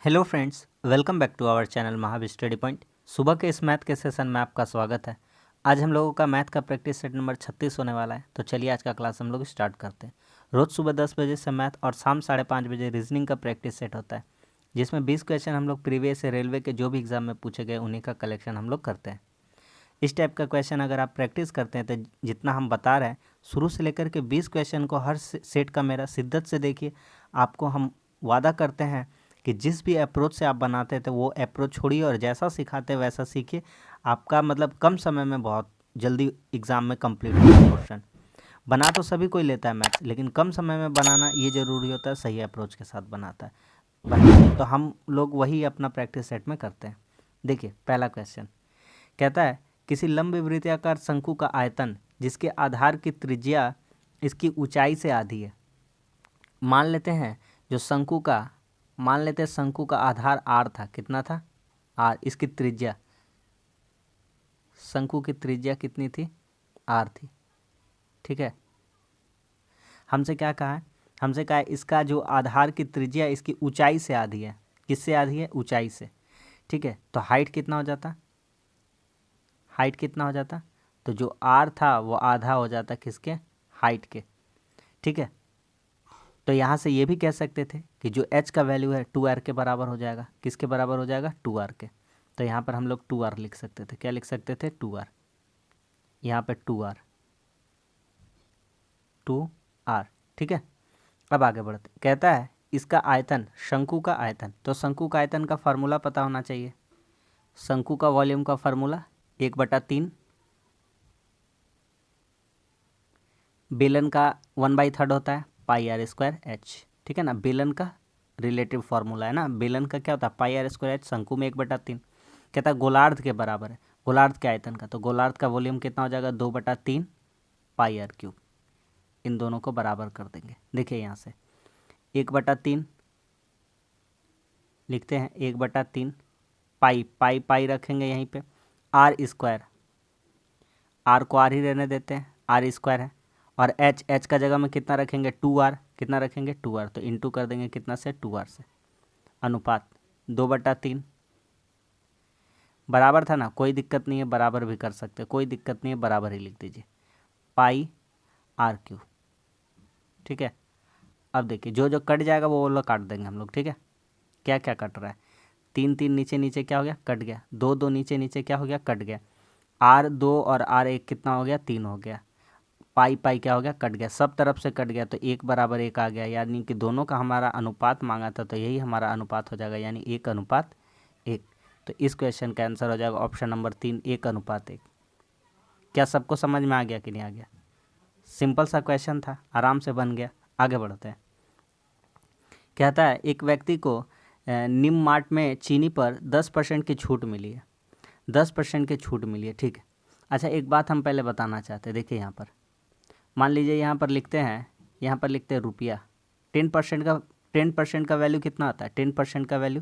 Hello friends, welcome back to our channel Mahavir study point. सुबह के इस मैथ के सेशन में आपका स्वागत है। आज हम लोगों का मैथ का प्रैक्टिस सेट नंबर 36 होने वाला है। तो चलिए आज का क्लास हम लोग स्टार्ट करते हैं। रोज़ सुबह 10 बजे से मैथ और शाम 5:30 बजे रीजनिंग का प्रैक्टिस सेट होता है, जिसमें 20 क्वेश्चन हम लोग प्रीवियस से रेलवे के जो भी एग्जाम में पूछे गए उन्हीं का कलेक्शन हम लोग करते हैं। इस टाइप का क्वेश्चन अगर आप प्रैक्टिस करते हैं तो जितना हम बता रहे हैं शुरू से लेकर के 20 क्वेश्चन को हर सेट का मेरा शिद्दत से देखिए। आपको हम वादा करते हैं कि जिस भी अप्रोच से आप बनाते थे वो अप्रोच छोड़िए और जैसा सिखाते वैसा सीखिए। आपका मतलब कम समय में बहुत जल्दी एग्ज़ाम में कंप्लीट होगा क्वेश्चन। बना तो सभी कोई लेता है मैथ्स, लेकिन कम समय में बनाना ये ज़रूरी होता है, सही अप्रोच के साथ बनाता है तो हम लोग वही अपना प्रैक्टिस सेट में करते हैं। देखिए पहला क्वेश्चन कहता है किसी लंब वृत्ताकार शंकु का आयतन जिसके आधार की त्रिज्या इसकी ऊंचाई से आधी है। मान लेते हैं शंकु का आधार आर था। कितना था? आर। इसकी त्रिज्या, शंकु की त्रिज्या कितनी थी? आर थी। ठीक है। हमसे क्या कहा है? हमसे कहा है इसका जो आधार की त्रिज्या इसकी ऊंचाई से आधी है। किससे आधी है? ऊंचाई से। ठीक है, तो हाइट कितना हो जाता? तो जो आर था वो आधा हो जाता किसके? हाइट के। ठीक है, तो यहाँ से ये भी कह सकते थे कि जो h का वैल्यू है 2r के बराबर हो जाएगा। किसके बराबर हो जाएगा? 2r के। तो यहाँ पर हम लोग 2r लिख सकते थे। क्या लिख सकते थे? 2r। यहाँ पे 2r। ठीक है, अब आगे बढ़ते। कहता है इसका आयतन, शंकु का आयतन। तो शंकु का आयतन का फार्मूला पता होना चाहिए। शंकु का वॉल्यूम का फार्मूला 1/3, बेलन का 1/3 होता है πr²h। ठीक है ना, बेलन का रिलेटिव फार्मूला है ना। बेलन का क्या होता है? πr²h। शंकु में 1/3। कहता है गोलार्ध के बराबर है, गोलार्ध के आयतन का। तो गोलार्ध का वॉल्यूम कितना हो जाएगा? 2/3 πr³। इन दोनों को बराबर कर देंगे। देखिए यहाँ से 1/3 लिखते हैं, 1/3 पाई रखेंगे यहीं पे। r², आर को आर ही रहने देते हैं, r² है। और h का जगह में कितना रखेंगे? 2r। कितना रखेंगे? 2r। तो इंटू कर देंगे कितना से? 2r से। अनुपात 2/3 बराबर था ना, कोई दिक्कत नहीं है, बराबर भी कर सकते, कोई दिक्कत नहीं है, बराबर ही लिख दीजिए πr³। ठीक है, अब देखिए जो जो कट जाएगा वो वाला काट देंगे हम लोग। ठीक है, क्या क्या कट रहा है? 3 नीचे नीचे क्या हो गया? कट गया। 2 नीचे नीचे क्या हो गया? कट गया। r2 और r1 कितना हो गया? 3 हो गया। पाई क्या हो गया? कट गया। सब तरफ से कट गया तो 1/1 आ गया, यानी कि दोनों का हमारा अनुपात मांगा था, तो यही हमारा अनुपात हो जाएगा, यानी 1:1। तो इस क्वेश्चन का आंसर हो जाएगा ऑप्शन नंबर 3, 1:1। क्या सबको समझ में आ गया कि नहीं आ गया? सिंपल सा क्वेश्चन था, आराम से बन गया। आगे बढ़ते हैं। कहता है एक व्यक्ति को निम मार्ट में चीनी पर 10% की छूट मिली है। 10% की छूट मिली है। ठीक है, अच्छा एक बात हम पहले बताना चाहते हैं। देखिए यहाँ पर मान लीजिए यहाँ पर लिखते हैं रुपया। 10% का वैल्यू कितना होता है? 10% का वैल्यू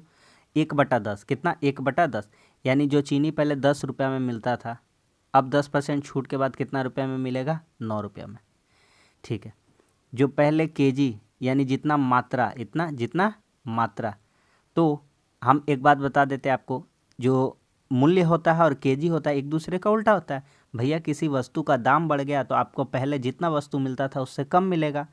1/10। कितना? 1/10। यानी जो चीनी पहले 10 रुपये में मिलता था, अब 10% छूट के बाद कितना रुपये में मिलेगा? 9 रुपये में। ठीक है, जो पहले केजी यानी जितना मात्रा, तो हम एक बात बता देते हैं आपको, जो मूल्य होता है और केजी होता है एक दूसरे का उल्टा होता है। भैया किसी वस्तु का दाम बढ़ गया तो आपको पहले जितना वस्तु मिलता था उससे कम मिलेगा,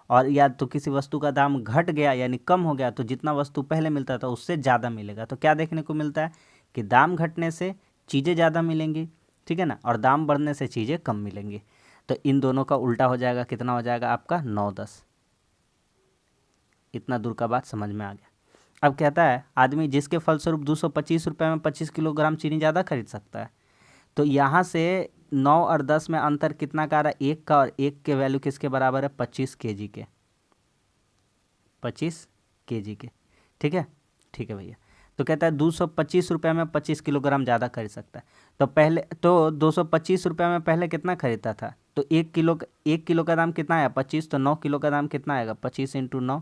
और या तो किसी वस्तु का दाम घट गया यानी कम हो गया तो जितना वस्तु पहले मिलता था उससे ज़्यादा मिलेगा। तो क्या देखने को मिलता है कि दाम घटने से चीज़ें ज़्यादा मिलेंगी। ठीक है ना, और दाम बढ़ने से चीज़ें कम मिलेंगी। तो इन दोनों का उल्टा हो जाएगा। कितना हो जाएगा आपका? 9-10। इतना दूर का बात समझ में आ गया। अब कहता है आदमी जिसके फलस्वरूप 225 रुपये में 25 किलोग्राम चीनी ज़्यादा खरीद सकता है। तो यहाँ से 9 और 10 में अंतर कितना का आ रहा है? 1 का, और 1 के वैल्यू किसके बराबर है? 25 kg के। 25 kg के। ठीक है भैया। तो कहता है 225 रुपये में 25 किलोग्राम ज़्यादा खरीद सकता है। तो पहले तो 225 रुपये में पहले कितना खरीदता था? तो 1 किलो का दाम कितना आया? 25। तो 9 किलो का दाम कितना आएगा? 25 × 9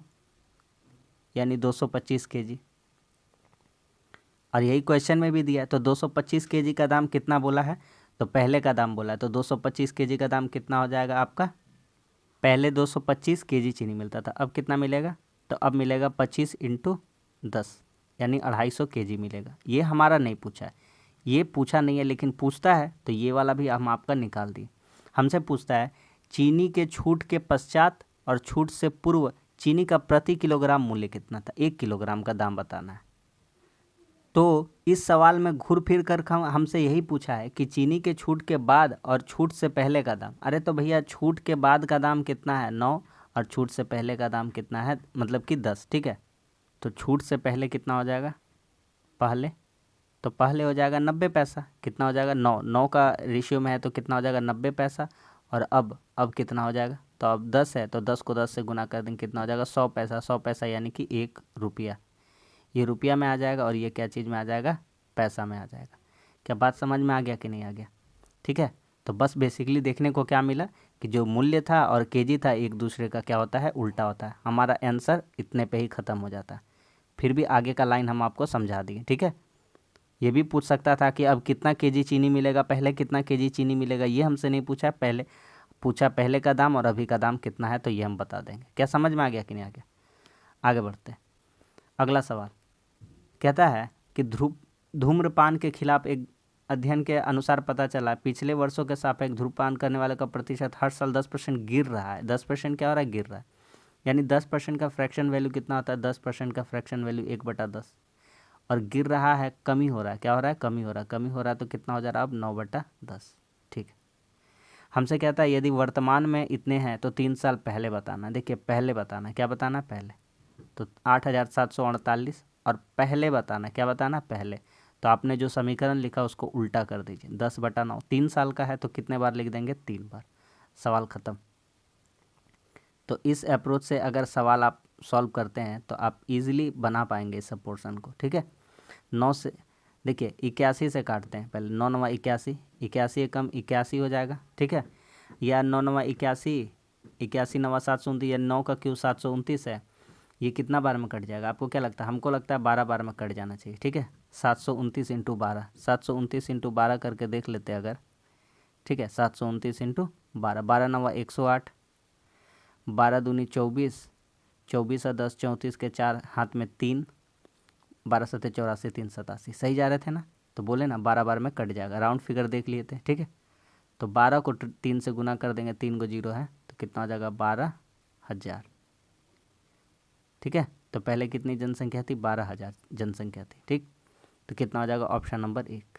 यानी 225 kg। और यही क्वेश्चन में भी दिया है। तो 225 kg का दाम कितना बोला है? तो पहले का दाम बोला है, तो 225 kg का दाम कितना हो जाएगा आपका? पहले 225 kg चीनी मिलता था, अब कितना मिलेगा? तो अब मिलेगा 25 × 10 यानी 250 kg मिलेगा। ये हमारा नहीं पूछा है, ये पूछा नहीं है, लेकिन पूछता है तो ये वाला भी हम आपका निकाल दिए। हमसे पूछता है चीनी के छूट के पश्चात और छूट से पूर्व चीनी का प्रति किलोग्राम मूल्य कितना था, 1 किलोग्राम का दाम बताना है। तो इस सवाल में घूर फिर कर हमसे यही पूछा है कि चीनी के छूट के बाद और छूट से पहले का दाम। अरे तो भैया छूट के बाद का दाम कितना है 9 और छूट से पहले का दाम कितना है मतलब कि 10, ठीक है। तो छूट से पहले कितना हो जाएगा, पहले तो पहले हो जाएगा 90 पैसा, कितना हो जाएगा 9, 9 का रेशियो में है तो कितना हो जाएगा 90 पैसा। और अब कितना हो जाएगा, तो अब 10 है तो 10 को 10 से गुना कर देंगे, कितना हो जाएगा 100 पैसा। 100 पैसा यानी कि 1 रुपया, ये रुपया में आ जाएगा और ये क्या चीज़ में आ जाएगा, पैसा में आ जाएगा। क्या बात समझ में आ गया कि नहीं आ गया, ठीक है। तो बस बेसिकली देखने को क्या मिला कि जो मूल्य था और केजी था एक दूसरे का क्या होता है, उल्टा होता है। हमारा आंसर इतने पे ही ख़त्म हो जाता है। फिर भी आगे का लाइन हम आपको समझा दिए, ठीक है। ये भी पूछ सकता था कि अब कितना केजी चीनी मिलेगा, पहले कितना केजी चीनी मिलेगा, ये हमसे नहीं पूछा। पहले पूछा पहले का दाम और अभी का दाम कितना है, तो ये हम बता देंगे। क्या समझ में आ गया कि नहीं आ गया। आगे बढ़ते हैं। अगला सवाल कहता है कि धूम्रपान के खिलाफ एक अध्ययन के अनुसार पता चला पिछले वर्षों के सापेक्ष धूम्रपान करने वाले का प्रतिशत हर साल 10% गिर रहा है। 10% क्या हो रहा है, गिर रहा है। यानी 10% का फ्रैक्शन वैल्यू कितना होता है, 10% का फ्रैक्शन वैल्यू 1/10, और गिर रहा है, कमी हो रहा है। क्या हो रहा है, कमी हो रहा है। कमी हो रहा है तो कितना हो जा रहा है अब 9/10, ठीक है। हमसे कहता है यदि वर्तमान में इतने हैं तो 3 साल पहले बताना। देखिए पहले बताना, क्या बताना पहले, तो 8748, और पहले बताना, क्या बताना पहले। तो आपने जो समीकरण लिखा उसको उल्टा कर दीजिए, 10/9। 3 साल का है तो कितने बार लिख देंगे, 3 बार। सवाल ख़त्म। तो इस अप्रोच से अगर सवाल आप सॉल्व करते हैं तो आप इजीली बना पाएंगे इस पोर्शन को, ठीक है। 9 से देखिए 81 से काटते हैं पहले, 9 9 81, 81 कम 81 हो जाएगा, ठीक है। या 9 9 81, 81 9 729, या 9 का क्यों 729 है, ये कितना बार में कट जाएगा आपको क्या लगता है, हमको लगता है 12 बार में कट जाना चाहिए, ठीक है। 729 इंटू 12, 729 इंटू 12 करके देख लेते हैं अगर, ठीक है। 729 इंटू 12, 12 9 108, 12 दूनी 24, 24 और 10 34 के 4 हाथ में 3, 12 7 84, 3 87, सही जा रहे थे ना। तो बोले ना 12 बार में कट जाएगा, राउंड फिगर देख लिए थे, ठीक है। तो 12 को 3 से गुना कर देंगे, 3 को 0 है तो कितना हो जाएगा 12,000, ठीक है। तो पहले कितनी जनसंख्या थी, 12,000 जनसंख्या थी, ठीक। तो कितना हो जाएगा ऑप्शन नंबर 1।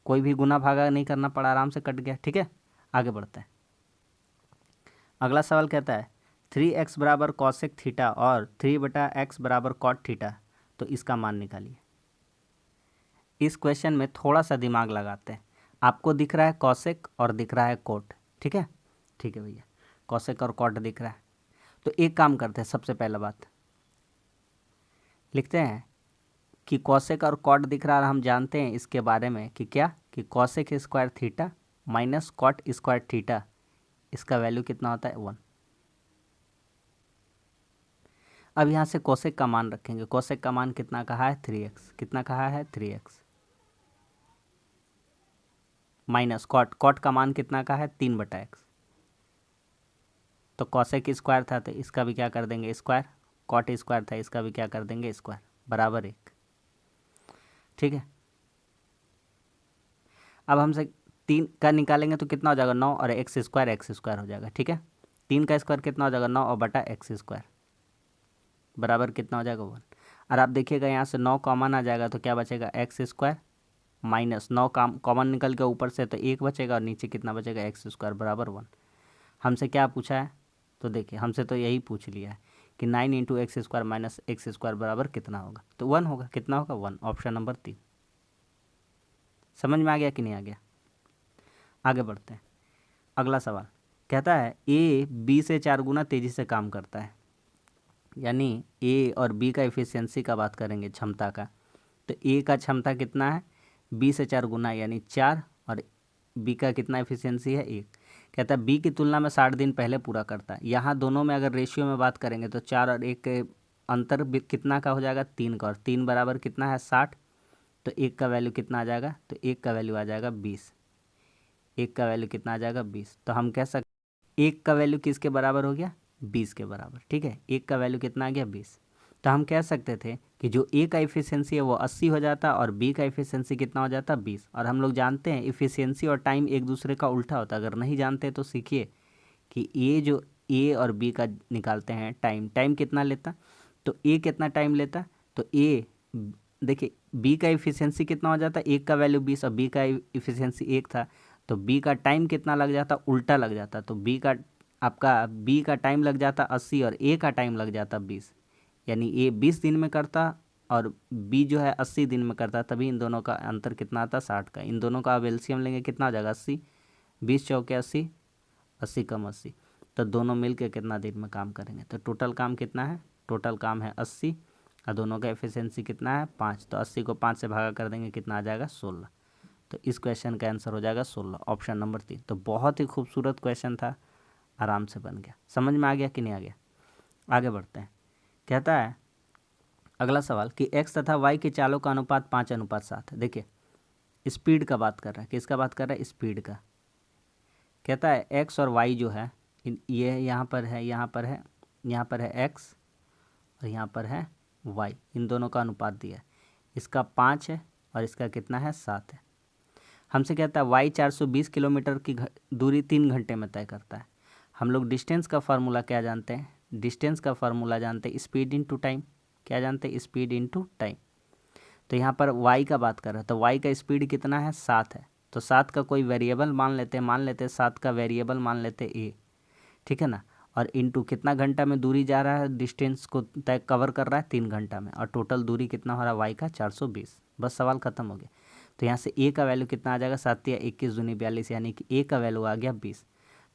कोई भी गुना भागा नहीं करना पड़ा, आराम से कट गया, ठीक है। आगे बढ़ते हैं। अगला सवाल कहता है 3x बराबर कॉसेक थीटा और 3/x बराबर कॉट थीटा, तो इसका मान निकालिए। इस क्वेश्चन में थोड़ा सा दिमाग लगाते हैं। आपको दिख रहा है कॉसेक और दिख रहा है कोट, ठीक है, ठीक है भैया, कॉसेक और कॉट दिख रहा है। तो एक काम करते हैं, सबसे पहला बात लिखते हैं कि कॉसेक और कॉट दिख रहा है, हम जानते हैं इसके बारे में कि क्या, कि cosec square theta minus cot square theta, इसका वैल्यू कितना होता है 1। अब यहाँ से कोसेक का मान रखेंगे। कोसेक का मान कितना कहा है 3x, कितना कहा है 3x, माइनस कॉट, कॉट का मान कितना कहा है 3/x। तो कोसेक स्क्वायर था तो इसका भी क्या कर देंगे स्क्वायर, कॉट स्क्वायर था इसका भी क्या कर देंगे स्क्वायर, बराबर 1, ठीक है। अब हमसे 3 का निकालेंगे तो कितना हो जाएगा 9 और x स्क्वायर हो जाएगा, ठीक है। 3 का स्क्वायर कितना हो जाएगा 9 और बटा x स्क्वायर, बराबर कितना हो जाएगा 1। और आप देखिएगा यहाँ से 9 कॉमन आ जाएगा तो क्या बचेगा एक्स स्क्वायर, माइनस 9 कॉमन निकल के ऊपर से तो 1 बचेगा और नीचे कितना बचेगा एक्स स्क्वायर बराबर 1। हमसे क्या पूछा है, तो देखिए हमसे तो यही पूछ लिया है कि 9 into x square minus x square बराबर कितना होगा, तो 1 होगा। कितना होगा 1, ऑप्शन नंबर 3। समझ में आ गया कि नहीं आ गया। आगे बढ़ते हैं। अगला सवाल कहता है ए बी से 4 गुना तेज़ी से काम करता है, यानी ए और बी का एफिशिएंसी का बात करेंगे, क्षमता का। तो ए का क्षमता कितना है, बी से 4 गुना यानी 4, और बी का कितना एफिशिएंसी है 1। कहता है बी की तुलना में 60 दिन पहले पूरा करता है। यहाँ दोनों में अगर रेशियो में बात करेंगे तो 4 और 1 के अंतर कितना का हो जाएगा 3 का, और 3 बराबर कितना है 60। तो 1 का वैल्यू कितना आ जाएगा, तो 1 का वैल्यू आ जाएगा 20। 1 का वैल्यू कितना आ जाएगा 20। तो हम कह सकते 1 का वैल्यू किसके बराबर हो गया 20 के बराबर, ठीक है। 1 का वैल्यू कितना आ गया 20। तो हम कह सकते थे कि जो ए का इफ़िशियंसी है वो 80 हो जाता और बी का इफ़िशियंसी कितना हो जाता 20। और हम लोग जानते हैं इफ़िशियंसी और टाइम एक दूसरे का उल्टा होता है। अगर नहीं जानते तो सीखिए कि ए और बी का निकालते हैं टाइम कितना लेता, तो ए कितना टाइम लेता, तो ए देखिए बी का इफ़िशियंसी कितना हो जाता, एक का वैल्यू 20 और बी का इफ़िशियंसी 1 था, तो बी का टाइम कितना लग जाता, उल्टा लग जाता। तो बी का टाइम लग जाता 80 और ए का टाइम लग जाता 20, यानी ए 20 दिन में करता और बी जो है 80 दिन में करता। तभी इन दोनों का अंतर कितना आता 60 का। इन दोनों का अब एलसीएम लेंगे कितना हो जाएगा 80, 20 चौके 80, 80 कम 80, तो दोनों मिल के कितना दिन में काम करेंगे। तो टोटल काम कितना है, टोटल काम है 80 और दोनों का एफिशिएंसी कितना है 5। तो 80 को 5 से भागा कर देंगे कितना आ जाएगा 16। तो इस क्वेश्चन का आंसर हो जाएगा 16, ऑप्शन नंबर 3। तो बहुत ही खूबसूरत क्वेश्चन था, आराम से बन गया। समझ में आ गया कि नहीं आ गया? आगे बढ़ते हैं। कहता है अगला सवाल कि x तथा y के चालों का अनुपात 5:7 है। देखिए स्पीड का बात कर रहा है, किसका बात कर रहा है, स्पीड का। कहता है x और y जो है ये यहाँ पर है, यहाँ पर है, यहाँ पर है x और यहाँ पर है y, इन दोनों का अनुपात दिया है। इसका 5 है और इसका कितना है 7 है। हमसे कहता है y 420 किलोमीटर की दूरी 3 घंटे में तय करता है। हम लोग डिस्टेंस का फार्मूला क्या जानते हैं, डिस्टेंस का फार्मूला जानते हैं स्पीड इनटू टाइम। क्या जानते हैं, स्पीड इनटू टाइम। तो यहाँ पर y का बात कर रहा है, तो y का स्पीड कितना है 7 है। तो 7 का कोई वेरिएबल मान लेते हैं 7 का वेरिएबल मान लेते a, ठीक है ना। और इनटू कितना घंटा में दूरी जा रहा है, डिस्टेंस को तय कवर कर रहा है 3 घंटा में, और टोटल दूरी कितना हो रहा है y का 420। बस सवाल खत्म हो गया। तो यहाँ से a का वैल्यू कितना आ जाएगा 7 या 21 दूनी 42, यानी कि a का वैल्यू आ गया 20।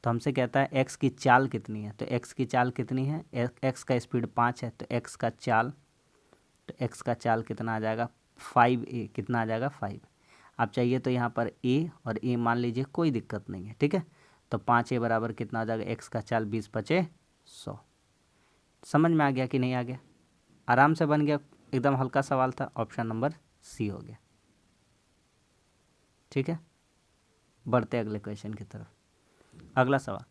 तो हमसे कहता है x की चाल कितनी है, तो x की चाल कितनी है, x का स्पीड 5 है, तो x का चाल कितना आ जाएगा 5a, कितना आ जाएगा 5। आप चाहिए तो यहाँ पर a और a मान लीजिए, कोई दिक्कत नहीं है, ठीक है। तो 5a बराबर कितना आ जाएगा, x का चाल 20 × 5 = 100। समझ में आ गया कि नहीं आ गया? आराम से बन गया, एकदम हल्का सवाल था, ऑप्शन नंबर सी हो गया। ठीक है, बढ़ते अगले क्वेश्चन की तरफ। अगला सवाल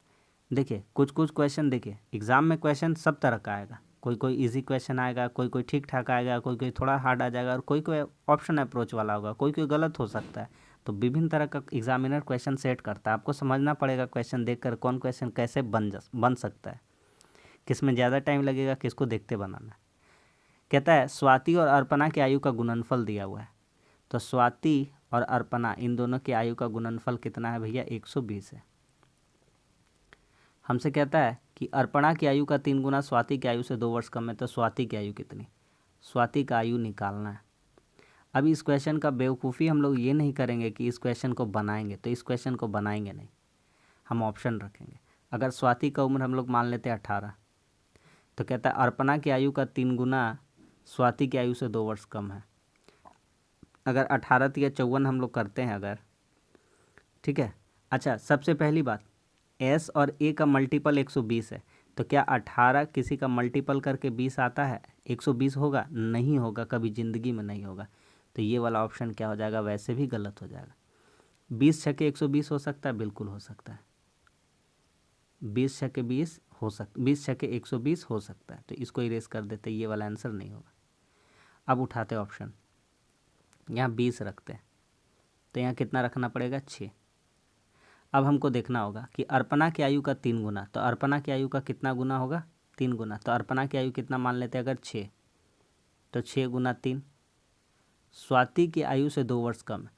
देखिए, कुछ क्वेश्चन देखिए एग्ज़ाम में क्वेश्चन सब तरह का आएगा। कोई इजी क्वेश्चन आएगा, कोई ठीक ठाक आएगा, कोई थोड़ा हार्ड आ जाएगा, और कोई ऑप्शन अप्रोच वाला होगा, कोई गलत हो सकता है। तो विभिन्न तरह का एग्जामिनर क्वेश्चन सेट करता है। आपको समझना पड़ेगा क्वेश्चन देखकर कौन क्वेश्चन कैसे बन सकता है, किस में ज़्यादा टाइम लगेगा, किसको देखते बनाना है। कहता है स्वाति और अर्पणा की आयु का गुणनफल दिया हुआ है। तो स्वाति और अर्पणा इन दोनों की आयु का गुणनफल कितना है भैया, 120 है। हमसे कहता है कि अर्पणा की आयु का 3 गुना स्वाति की आयु से 2 वर्ष कम है। तो स्वाति की आयु कितनी, स्वाति का आयु निकालना है। अब इस क्वेश्चन का बेवकूफ़ी हम लोग ये नहीं करेंगे कि इस क्वेश्चन को बनाएंगे, तो इस क्वेश्चन को बनाएंगे नहीं, हम ऑप्शन रखेंगे। अगर स्वाति का उम्र हम लोग मान लेते हैं 18, तो कहता है अर्पणा की आयु का 3 गुना स्वाति की आयु से 2 वर्ष कम है। अगर 18 या 54 हम लोग करते हैं अगर, ठीक है। अच्छा, सबसे पहली बात, s और a का मल्टीपल 120 है, तो क्या 18 किसी का मल्टीपल करके 20 आता है, 120 होगा? नहीं होगा, कभी ज़िंदगी में नहीं होगा। तो ये वाला ऑप्शन क्या हो जाएगा, वैसे भी गलत हो जाएगा। 20 छक्के 120 हो सकता है, बिल्कुल हो सकता है। 20 छक्के 20 हो सकता, 20 छक्के 120 हो सकता है। तो इसको इरेज कर देते, ये वाला आंसर नहीं होगा। अब उठाते ऑप्शन, यहाँ 20 रखते हैं, तो यहाँ कितना रखना पड़ेगा 6। अब हमको देखना होगा कि अर्पणा की आयु का 3 गुना, तो अर्पणा की आयु का कितना गुना होगा, 3 गुना। तो अर्पणा की आयु कितना मान लेते हैं अगर 6, तो 6 गुना 3। स्वाति की आयु से 2 वर्ष कम है,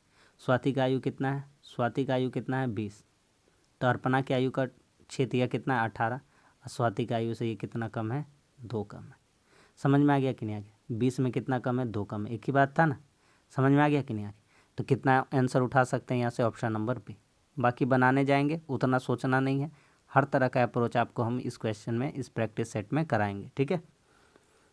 स्वाति का आयु कितना है, स्वाति का आयु कितना है 20। तो अर्पणा की आयु का 6 तिया कितना है 18, और स्वाति की आयु से ये कितना कम है, 2 कम है। समझ में आ गया कि नहीं आ गया? 20 में कितना कम है, 2 कम है, एक ही बात था ना। समझ में आ गया कि नहीं आ गया? तो कितना आंसर उठा सकते हैं यहाँ से, ऑप्शन नंबर बी। बाकी बनाने जाएंगे उतना सोचना नहीं है, हर तरह का अप्रोच आपको हम इस क्वेश्चन में, इस प्रैक्टिस सेट में कराएंगे, ठीक है,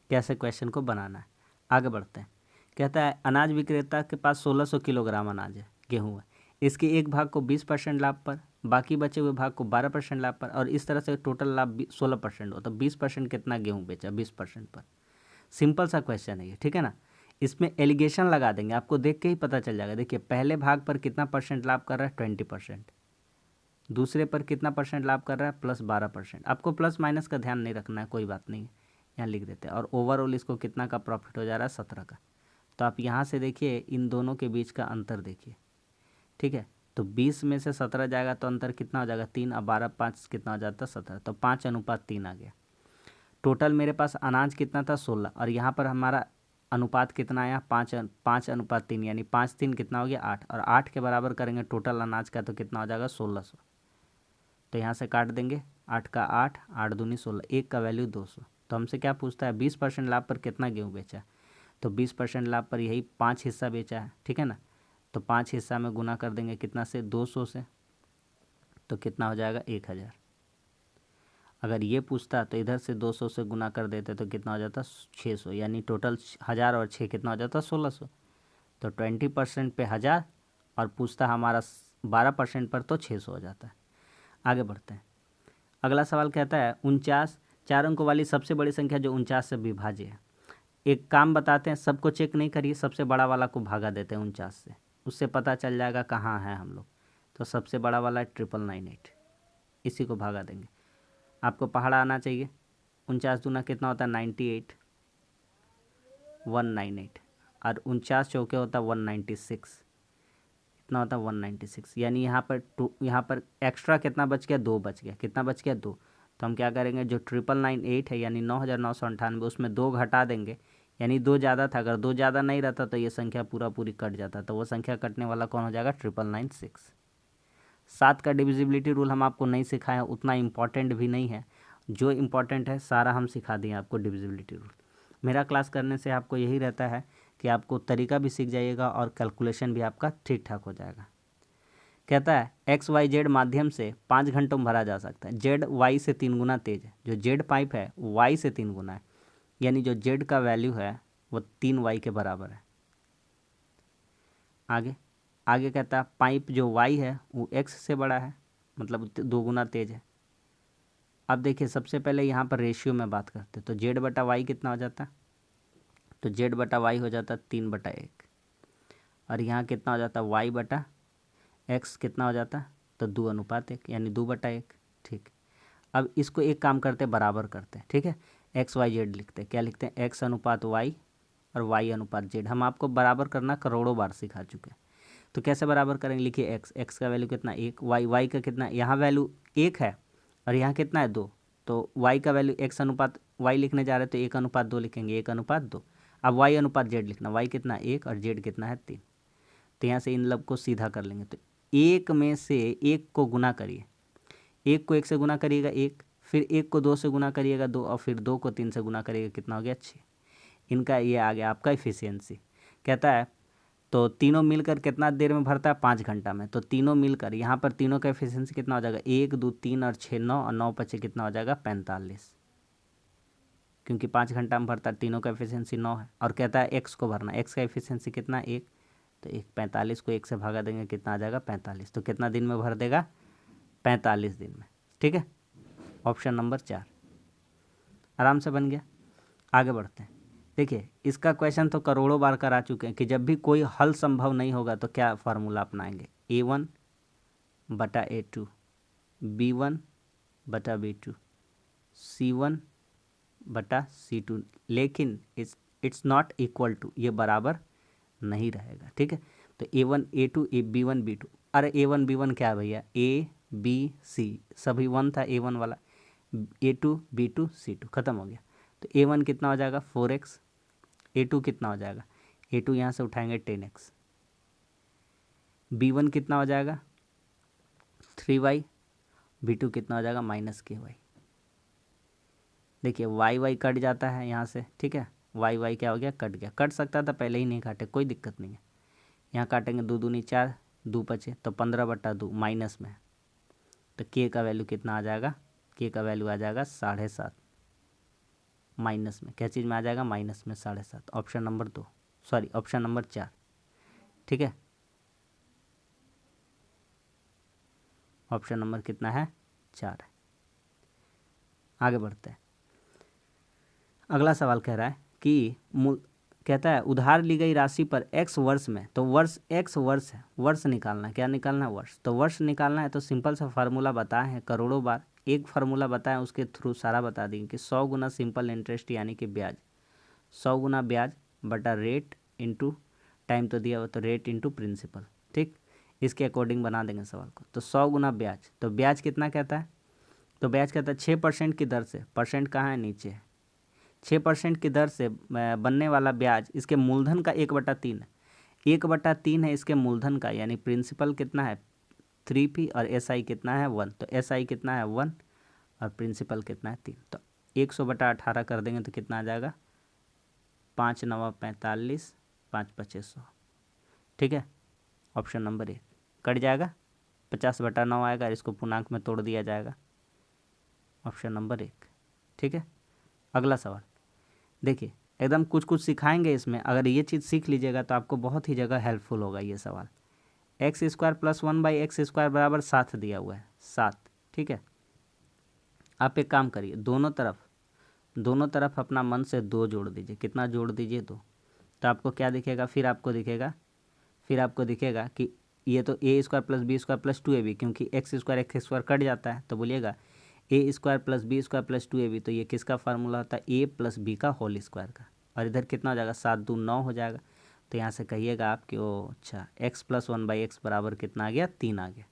कैसे क्वेश्चन को बनाना है। आगे बढ़ते हैं। कहता है अनाज विक्रेता के पास 1600 किलोग्राम अनाज है, गेहूँ है। इसके एक भाग को 20% लाभ पर, बाकी बचे हुए भाग को 12% लाभ पर, और इस तरह से टोटल लाभ 16% हो। तो 20% कितना गेहूँ बेचा, 20% पर। सिंपल सा क्वेश्चन है ये, ठीक है ना। इसमें एलिगेशन लगा देंगे, आपको देख के ही पता चल जाएगा। देखिए पहले भाग पर कितना परसेंट लाभ कर रहा है, 20%। दूसरे पर कितना परसेंट लाभ कर रहा है, +12%। आपको प्लस माइनस का ध्यान नहीं रखना है, कोई बात नहीं है, यहाँ लिख देते हैं। और ओवरऑल इसको कितना का प्रॉफिट हो जा रहा है, 17 का। तो आप यहाँ से देखिए इन दोनों के बीच का अंतर देखिए, ठीक है। तो 20 में से 17 जाएगा तो अंतर कितना हो जाएगा, 3। अब 12 5 कितना हो जाता है, 17। तो 5:3 आ गया। टोटल मेरे पास अनाज कितना था, 16, और यहाँ पर हमारा अनुपात कितना आया, 5:3, यानी 5×3 कितना हो गया, 8। और 8 के बराबर करेंगे टोटल अनाज का तो कितना हो जाएगा, 1600। तो यहाँ से काट देंगे, 8 का 8, 8 दूनी 16, 1 का वैल्यू 200। तो हमसे क्या पूछता है, 20% लाभ पर कितना गेहूँ बेचा। तो 20% लाभ पर यही 5 हिस्सा बेचा है, ठीक है ना। तो 5 हिस्सा में गुना कर देंगे कितना से, 200 से। तो कितना हो जाएगा, 1000। अगर ये पूछता तो इधर से 200 से गुना कर देते तो कितना हो जाता, 600, यानी टोटल 1000 और 6 कितना हो जाता, 1600। तो 20% पे 1000, और पूछता हमारा 12% पर तो 600 हो जाता है। आगे बढ़ते हैं। अगला सवाल कहता है 49 4 अंकों वाली सबसे बड़ी संख्या जो 49 से विभाज्य है। एक काम बताते हैं, सबको चेक नहीं करिए, सबसे बड़ा वाला को भागा देते हैं 49 से, उससे पता चल जाएगा कहाँ है हम लोग। तो सबसे बड़ा वाला है 998, इसी को भागा देंगे। आपको पहाड़ा आना चाहिए। 49 दूना कितना होता है, 98, 198, और 49 चौके होता है 196, कितना होता है 196। यानी यहाँ पर एक्स्ट्रा कितना बच गया, 2 बच गया। कितना बच गया, 2। तो हम क्या करेंगे, जो 998 है यानी 9998, उसमें 2 घटा देंगे, यानी 2 ज़्यादा था। अगर 2 ज़्यादा नहीं रहता तो ये संख्या पूरी कट जाता। तो वो संख्या कटने वाला कौन हो जाएगा, 996। 7 का डिविजिबिलिटी रूल हम आपको नहीं सिखाए हैं, उतना इम्पॉर्टेंट भी नहीं है। जो इम्पॉर्टेंट है सारा हम सिखा दिए आपको डिविजिबिलिटी रूल। मेरा क्लास करने से आपको यही रहता है कि आपको तरीका भी सीख जाइएगा और कैलकुलेशन भी आपका ठीक ठाक हो जाएगा। कहता है XYZ माध्यम से 5 घंटों में भरा जा सकता है। Z Y से 3 गुना तेज है। जो Z पाइप है Y से 3 गुना है, यानी जो Z का वैल्यू है वो 3Y के बराबर है। आगे आगे कहता है पाइप जो Y है वो X से बड़ा है, मतलब 2 गुना तेज है। अब देखिए सबसे पहले यहाँ पर रेशियो में बात करते तो Z/Y कितना हो जाता, तो Z/Y हो जाता 3/1, और यहाँ कितना हो जाता Y/X कितना हो जाता, तो 2:1, यानी 2/1। ठीक, अब इसको एक काम करते बराबर करते हैं, ठीक है। XYZ लिखते हैं, क्या लिखते हैं, X/Y और Y/Z। हम आपको बराबर करना करोड़ों बार सिखा चुके हैं। तो कैसे बराबर करेंगे, लिखिए X का वैल्यू कितना 1, Y का कितना, यहाँ वैल्यू 1 है और यहाँ कितना है 2, तो Y का वैल्यू X/Y लिखने जा रहे तो 1:2 लिखेंगे, 1:2। अब Y/Z लिखना, Y कितना 1 और Z कितना है 3। तो यहाँ से इन लब को सीधा कर लेंगे। तो 1 में से 1 को गुना करिए, 1 को 1 से गुना करिएगा 1, फिर 1 को 2 से गुना करिएगा 2, और फिर 2 को 3 से गुना करिएगा, कितना हो गया 6। इनका ये आ गया आपका इफ़िशियंसी। कहता है तो तीनों मिलकर कितना देर में भरता है, 5 घंटा में। तो तीनों मिलकर यहाँ पर तीनों का एफिशिएंसी कितना हो जाएगा, 1 2 3 और 6 9, और 9 5 कितना हो जाएगा 45, क्योंकि 5 घंटा में भरता है, तीनों का एफिशिएंसी 9 है। और कहता है एक्स को भरना, एक्स का एफिशिएंसी कितना 1, तो 45 को 1 से भागा देंगे, कितना आ जाएगा 45। तो कितना दिन में भर देगा, 45 दिन में। ठीक है, ऑप्शन नंबर 4 आराम से बन गया। आगे बढ़ते हैं। देखिए इसका क्वेश्चन तो करोड़ों बार करा चुके हैं कि जब भी कोई हल संभव नहीं होगा तो क्या फार्मूला अपनाएंगे, A1/A2, B1/B2, C1/C2, लेकिन इट्स नॉट इक्वल टू, ये बराबर नहीं रहेगा। ठीक है, तो A1 A2 B1 B2, अरे A1 B1 क्या है भैया, A B C सभी 1 था, A1 वाला, A2 B2 C2 खत्म हो गया। तो A1 कितना हो जाएगा 4x, A2 कितना हो जाएगा, A2 यहाँ से उठाएंगे 10x, B1 कितना हो जाएगा 3y, B2 कितना हो जाएगा -ky। देखिए y कट जाता है यहाँ से, ठीक है, y क्या हो गया, कट गया, कट सकता था पहले ही नहीं काटे, कोई दिक्कत नहीं है। यहाँ काटेंगे 2 दूनी 4, 2 बचे तो 15/2 माइनस में, तो k का वैल्यू कितना आ जाएगा, k का वैल्यू आ जाएगा 7.5, माइनस में, क्या चीज़ में आ जाएगा, माइनस में 7.5। Option number 2, sorry option number 4। ठीक है, ऑप्शन नंबर कितना है, 4 है। आगे बढ़ते हैं। अगला सवाल कह रहा है कि कहता है उधार ली गई राशि पर x वर्ष में, तो वर्ष x वर्ष है, वर्ष निकालना है, क्या निकालना है, वर्ष। तो वर्ष निकालना है तो सिंपल सा फार्मूला बताए हैं करोड़ों बार एक फार्मूला बताएं उसके थ्रू सारा बता देंगे कि 100 गुना सिंपल इंटरेस्ट यानी कि ब्याज, 100 गुना ब्याज बटा रेट इंटू टाइम तो दिया हुआ, तो रेट इंटू प्रिंसिपल। ठीक, इसके अकॉर्डिंग बना देंगे सवाल को। तो 100 गुना ब्याज, तो ब्याज कितना कहता है, तो ब्याज कहता है 6% की दर से, परसेंट कहाँ है नीचे, 6% की दर से बनने वाला ब्याज इसके मूलधन का 1/3 है, 1/3 है इसके मूलधन का, यानी प्रिंसिपल कितना है 3p और SI कितना है 1, तो SI कितना है 1 और प्रिंसिपल कितना है 3, तो 100/18 कर देंगे तो कितना आ जाएगा 5 9 45, 5 25 100। ठीक है, ऑप्शन नंबर 1 कट जाएगा, 50/9 आएगा, इसको पूर्णांक में तोड़ दिया जाएगा, ऑप्शन नंबर 1। ठीक है, अगला सवाल देखिए, एकदम कुछ कुछ सिखाएंगे इसमें, अगर ये चीज़ सीख लीजिएगा तो आपको बहुत ही जगह हेल्पफुल होगा ये सवाल। x² + 1/x² बराबर 7 दिया हुआ है, 7। ठीक है, आप एक काम करिए, दोनों तरफ अपना मन से 2 जोड़ दीजिए, कितना जोड़ दीजिए 2, तो आपको क्या दिखेगा, फिर आपको दिखेगा कि ये तो a² + b² + 2ab, क्योंकि x² कट जाता है, तो बोलिएगा a² + b² + 2ab, तो ये किसका फार्मूला होता है a + b का होल स्क्वायर का, और इधर कितना हो जाएगा 7 2 9 हो जाएगा, तो यहाँ से कहिएगा आप कि ओ अच्छा x + 1/x बराबर कितना आ गया 3 आ गया।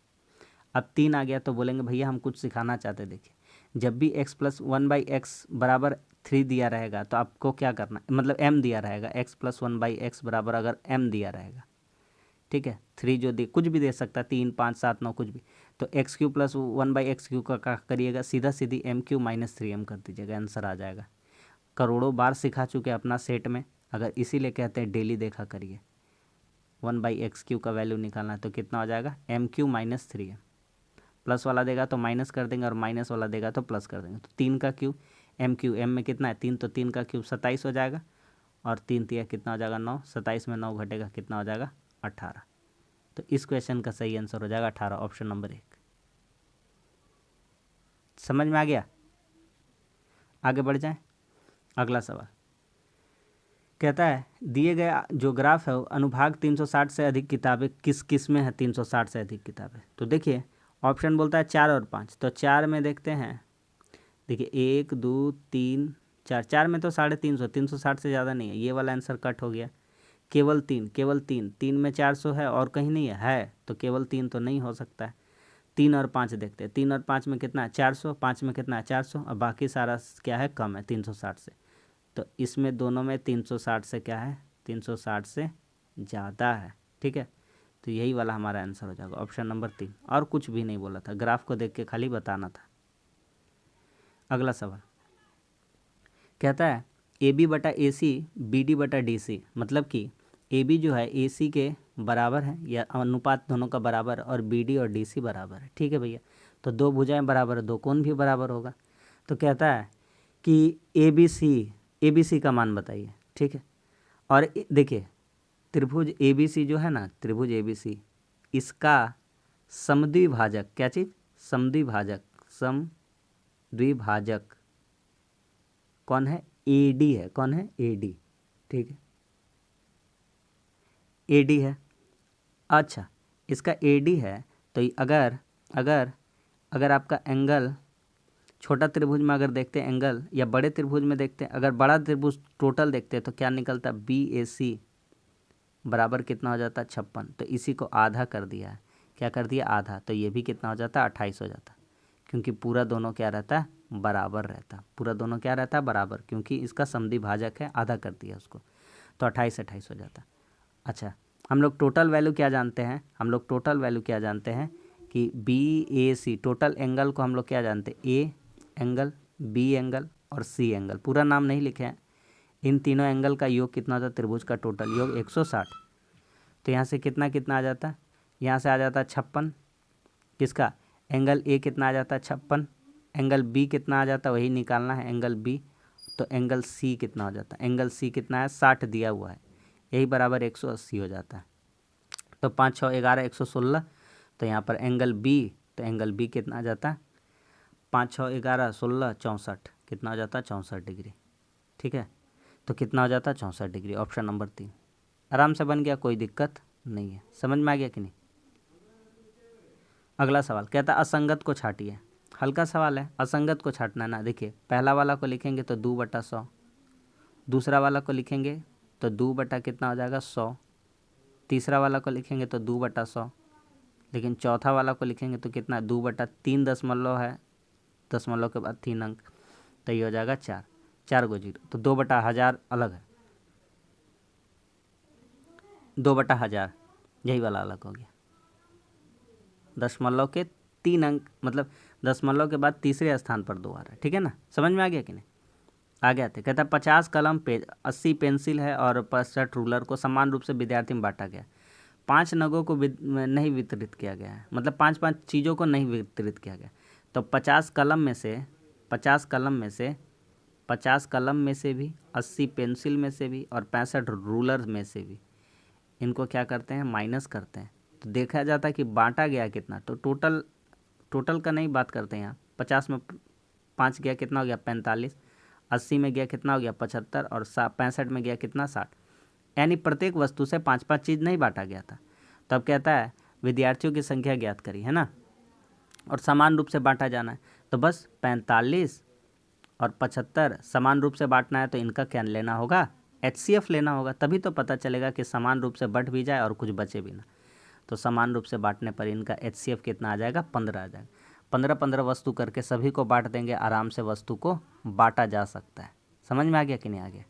अब 3 आ गया तो बोलेंगे भैया हम कुछ सिखाना चाहते हैं। देखिए, जब भी x + 1/x बराबर 3 दिया रहेगा तो आपको क्या करना, मतलब m दिया रहेगा, x + 1/x बराबर अगर m दिया रहेगा, ठीक है, 3 जो दे कुछ भी दे सकता है, 3 5 7 9 कुछ भी, तो x³ + 1/x³ का क्या करिएगा, सीधा सीधी m³ - 3m कर दीजिएगा, आंसर आ जाएगा। करोड़ों बार सिखा चुके अपना सेट में, अगर इसीलिए कहते हैं डेली देखा करिए। 1/x³ का वैल्यू निकालना है तो कितना हो जाएगा m³ - 3m, प्लस वाला देगा तो माइनस कर देंगे और माइनस वाला देगा तो प्लस कर देंगे, तो 3 का क्यूब m³ m में कितना है 3, तो 3 का क्यूब 27 हो जाएगा, और 3 तिया कितना हो जाएगा 9, 27 में 9 घटेगा कितना हो जाएगा 18, तो इस क्वेश्चन का सही आंसर हो जाएगा 18, ऑप्शन नंबर 1। समझ में आ गया, आगे बढ़ जाएं। अगला सवाल कहता है दिए गए जो ग्राफ है अनुभाग 360 से अधिक किताबें किस किस में है, 360 से अधिक किताबें, तो देखिए ऑप्शन बोलता है 4 और 5, तो 4 में देखते हैं, देखिए 1 2 3 4, 4 में तो 350, 360 से ज़्यादा नहीं है, ये वाला आंसर कट हो गया। केवल 3, 3 में 400 है और कहीं नहीं है, तो केवल 3 तो नहीं हो सकता है। 3 और 5 देखते हैं, 3 और 5 में कितना है 400, 5 में कितना है 400, और बाकी सारा क्या है कम है 360 से, तो इसमें दोनों में 360 से क्या है 360 से ज़्यादा है। ठीक है, तो यही वाला हमारा आंसर हो जाएगा, ऑप्शन नंबर 3, और कुछ भी नहीं बोला था, ग्राफ को देख के खाली बताना था। अगला सवाल कहता है AB/AC BD/DC, मतलब कि AB जो है AC के बराबर है, या अनुपात दोनों का बराबर, और BD और DC बराबर है। ठीक है भैया, तो 2 भुजाएं बराबर है, 2 कोण भी बराबर होगा, तो कहता है कि ABC का मान बताइए। ठीक है, और देखिए त्रिभुज ABC जो है ना, त्रिभुज ABC, इसका समद्विभाजक क्या चीज़, समद्विभाजक कौन है, AD है, कौन है AD। ठीक है, AD है, अच्छा इसका AD है, तो अगर अगर अगर आपका एंगल छोटा त्रिभुज में अगर देखते हैं एंगल, या बड़े त्रिभुज में देखते हैं, अगर बड़ा त्रिभुज टोटल देखते हैं तो क्या निकलता है BAC बराबर कितना हो जाता है 56, तो इसी को आधा कर दिया है, क्या कर दिया आधा, तो ये भी कितना हो जाता है 28 हो जाता, क्योंकि पूरा दोनों क्या रहता है बराबर रहता, पूरा दोनों क्या रहता है बराबर, क्योंकि इसका समद्विभाजक है, आधा कर दिया उसको, तो 28 हो जाता। अच्छा, हम लोग टोटल वैल्यू क्या जानते हैं, कि BAC टोटल एंगल को हम लोग क्या जानते हैं, A एंगल, B एंगल और C एंगल, पूरा नाम नहीं लिखे हैं, इन तीनों एंगल का योग कितना होता है, त्रिभुज का टोटल योग 160, तो यहाँ से कितना कितना आ जाता है, यहाँ से आ जाता है 56, किसका एंगल A कितना आ जाता है 56, एंगल B कितना आ जाता है वही निकालना है एंगल B, तो एंगल C कितना हो जाता है, एंगल C कितना है 60 दिया हुआ है, यही बराबर 180 हो जाता है, तो 5 6 11 116, तो यहाँ पर एंगल B, तो एंगल B कितना आ जाता है 5 6 11 16 64, कितना हो जाता है 64 डिग्री। ठीक है, तो कितना हो जाता है 64 डिग्री, ऑप्शन नंबर 3 आराम से बन गया, कोई दिक्कत नहीं है, समझ में आ गया कि नहीं। अगला सवाल कहता है असंगत को छाटिए, हल्का सवाल है, असंगत को छांटना ना। देखिए पहला वाला को लिखेंगे तो 2/100, दूसरा वाला को लिखेंगे तो 2 बटा कितना हो जाएगा 100, तीसरा वाला को लिखेंगे तो 2/100, लेकिन चौथा वाला को लिखेंगे तो कितना 2/3 दशमलव है, दशमलव के बाद 3 अंक, तो ये हो जाएगा 4, 4 को 0, तो 2/1000 अलग है, 2/1000 यही वाला अलग हो गया। दशमलव के 3 अंक मतलब दशमलव के बाद तीसरे स्थान पर 2 आ रहा है, ठीक है ना, समझ में आ गया कि नहीं। आगे आते कहता है 50 कलम पेज 80 पेंसिल है और 65 रूलर को समान रूप से विद्यार्थी में बांटा गया। 5 नगों को नहीं वितरित किया गया है, मतलब 5-5 चीज़ों को नहीं वितरित किया गया। तो 50 कलम में से 50 कलम में से भी 80 पेंसिल में से भी और 65 रूलर में से भी इनको क्या करते हैं, माइनस करते हैं। तो देखा जाता है कि बांटा गया कितना, तो टोटल का नहीं बात करते हैं यहाँ। 50 में 5 गया कितना हो गया 45, 80 में गया कितना हो गया 75 और 65 में गया कितना 60, यानी प्रत्येक वस्तु से 5-5 चीज़ नहीं बांटा गया था। तो अब कहता है विद्यार्थियों की संख्या ज्ञात करी, है ना, और समान रूप से बांटा जाना है। तो बस 45 और 75 समान रूप से बांटना है, तो इनका क्या लेना होगा, HCF लेना होगा, तभी तो पता चलेगा कि समान रूप से बट भी जाए और कुछ बचे भी ना। तो समान रूप से बांटने पर इनका HCF कितना आ जाएगा 15 आ जाएगा। 15-15 वस्तु करके सभी को बांट देंगे, आराम से वस्तु को बांटा जा सकता है। समझ में आ गया कि नहीं आ गया,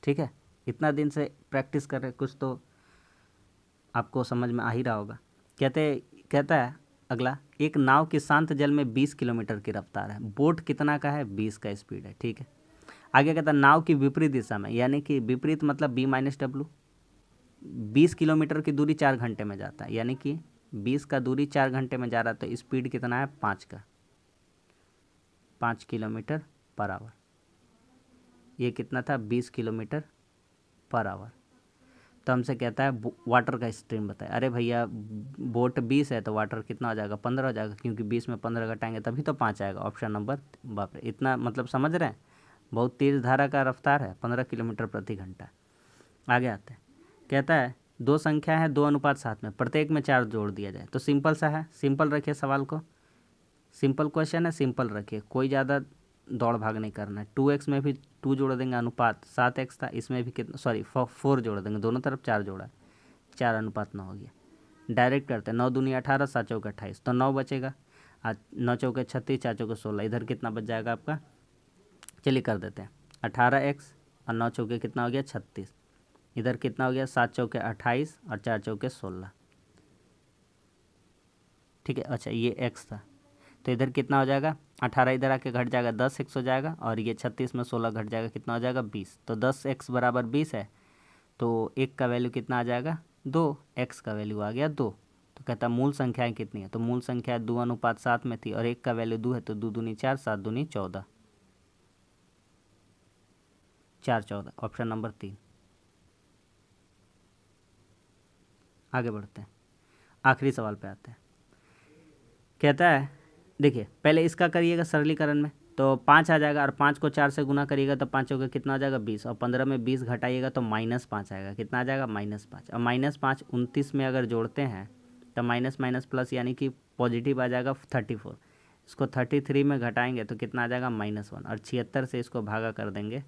ठीक है। इतना दिन से प्रैक्टिस कर रहे, कुछ तो आपको समझ में आ ही रहा होगा। कहता है अगला, एक नाव की शांत जल में 20 किलोमीटर की रफ्तार है, बोट कितना का है 20 का स्पीड है, ठीक है। आगे कहता है नाव की विपरीत दिशा में, यानी कि विपरीत मतलब B-W, 20 किलोमीटर की दूरी 4 घंटे में जाता है, यानी कि 20 का दूरी 4 घंटे में जा रहा है, तो स्पीड कितना है 5 का, 5 किलोमीटर पर आवर। ये कितना था 20 किलोमीटर पर आवर। तो हमसे कहता है वाटर का स्ट्रीम बताए। अरे भैया बोट 20 है तो वाटर कितना हो जाएगा 15 हो जाएगा, क्योंकि 20 में 15 घटाएंगे तभी तो 5 आएगा। ऑप्शन नंबर, बाप रे, इतना मतलब समझ रहे हैं, बहुत तेज़ धारा का रफ्तार है, 15 किलोमीटर प्रति घंटा। आगे आते हैं, कहता है दो संख्या है 2:7 में, प्रत्येक में 4 जोड़ दिया जाए। तो सिंपल सा है, सिंपल रखिए सवाल को, सिंपल क्वेश्चन है, सिंपल रखिए, कोई ज़्यादा दौड़ भाग नहीं करना है। 2x में भी 2 जोड़ देंगे, अनुपात 7x था, इसमें भी कितना 4 जोड़ देंगे, दोनों तरफ 4 जोड़ा, 4:9 हो गया। डायरेक्ट करते हैं, 9 दूनी 18, 7 चौके 28, तो 9 बचेगा, 9 चौके 36, 4 चौके 16, इधर कितना बच जाएगा आपका, चलिए कर देते हैं 18x और 9 चौके कितना हो गया 36, इधर कितना हो गया 7 चौके 28 और 4 चौके 16, ठीक है। अच्छा ये x था, तो इधर कितना हो जाएगा 18 इधर आके घट जाएगा 10x हो जाएगा, और ये 36 में 16 घट जाएगा, कितना हो जाएगा 20। तो 10x बराबर 20 है, तो 1 का वैल्यू कितना आ जाएगा 2, x का वैल्यू आ गया 2। तो कहता मूल संख्याएं कितनी है, तो मूल संख्या 2:7 में थी और 1 का वैल्यू 2 है, तो 2 दूनी 4, 7 दूनी 14, 4 14, ऑप्शन नंबर 3। आगे बढ़ते हैं, आखिरी सवाल पे आते हैं। कहता है देखिए पहले इसका करिएगा सरलीकरण में, तो 5 आ जाएगा, और 5 को 4 से गुना करिएगा तो 5 का कितना हो जाएगा 20, और 15 में 20 घटाइएगा तो -5 आएगा, कितना आ जाएगा -5। और -5 29 में अगर जोड़ते हैं तो माइनस माइनस प्लस, यानी कि पॉजिटिव आ जाएगा 34। इसको 33 में घटाएंगे तो कितना आ जाएगा -1, और 76 से इसको भागा कर देंगे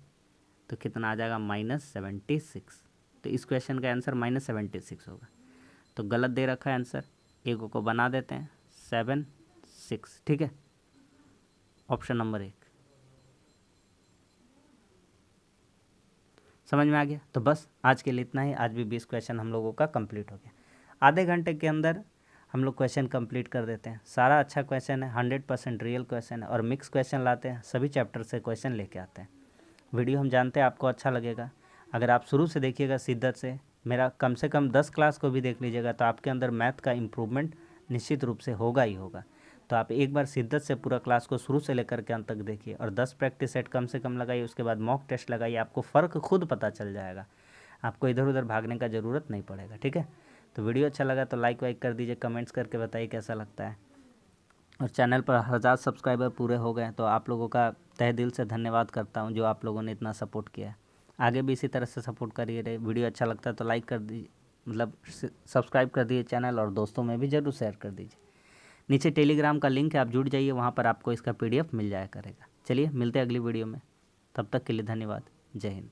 तो कितना आ जाएगा -76। तो इस क्वेश्चन का आंसर -76 होगा। तो गलत दे रखा है आंसर, एक को बना देते हैं 7 6, ठीक है, ऑप्शन नंबर 1। समझ में आ गया। तो बस आज के लिए इतना ही, आज भी 20 क्वेश्चन हम लोगों का कंप्लीट हो गया। आधे घंटे के अंदर हम लोग क्वेश्चन कंप्लीट कर देते हैं। सारा अच्छा क्वेश्चन है, 100% रियल क्वेश्चन है, और मिक्स क्वेश्चन लाते हैं, सभी चैप्टर से क्वेश्चन लेके आते हैं। वीडियो हम जानते हैं आपको अच्छा लगेगा, अगर आप शुरू से देखिएगा शिद्दत से, मेरा कम से कम 10 क्लास को भी देख लीजिएगा, तो आपके अंदर मैथ का इम्प्रूवमेंट निश्चित रूप से होगा ही होगा। तो आप एक बार शिद्दत से पूरा क्लास को शुरू से लेकर के अंत तक देखिए, और 10 प्रैक्टिस सेट कम से कम लगाइए, उसके बाद मॉक टेस्ट लगाइए, आपको फ़र्क खुद पता चल जाएगा, आपको इधर उधर भागने का ज़रूरत नहीं पड़ेगा, ठीक है। तो वीडियो अच्छा लगा तो लाइक वाइक कर दीजिए, कमेंट्स करके बताइए कैसा लगता है, और चैनल पर 1000 सब्सक्राइबर पूरे हो गए, तो आप लोगों का तहे दिल से धन्यवाद करता हूँ जो आप लोगों ने इतना सपोर्ट किया है। आगे भी इसी तरह से सपोर्ट करिए रहे। वीडियो अच्छा लगता है तो लाइक कर दीजिए, मतलब सब्सक्राइब कर दीजिए चैनल, और दोस्तों में भी ज़रूर शेयर कर दीजिए। नीचे टेलीग्राम का लिंक है, आप जुड़ जाइए, वहाँ पर आपको इसका PDF मिल जाया करेगा। चलिए मिलते हैं अगली वीडियो में, तब तक के लिए धन्यवाद। जय हिंद।